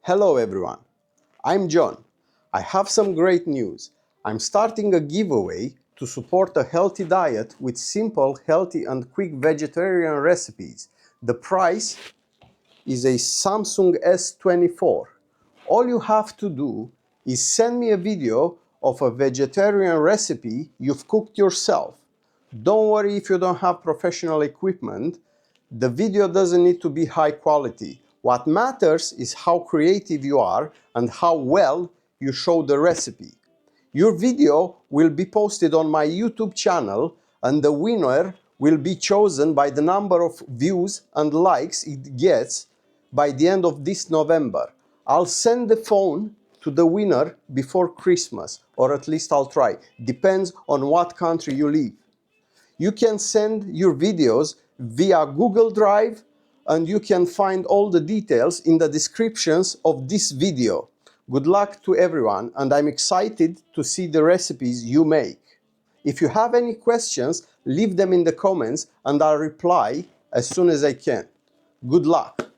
Hello everyone, I'm John. I have some great news. I'm starting a giveaway to support a healthy diet with simple, healthy and quick vegetarian recipes. The prize is a Samsung S24. All you have to do is send me a video of a vegetarian recipe you've cooked yourself. Don't worry if you don't have professional equipment. The video doesn't need to be high quality. What matters is how creative you are and how well you show the recipe. Your video will be posted on my YouTube channel and the winner will be chosen by the number of views and likes it gets by the end of this November. I'll send the phone to the winner before Christmas, or at least I'll try. Depends on what country you live. You can send your videos via Google Drive and you can find all the details in the descriptions of this video. Good luck to everyone and I'm excited to see the recipes you make. If you have any questions, leave them in the comments and I'll reply as soon as I can. Good luck!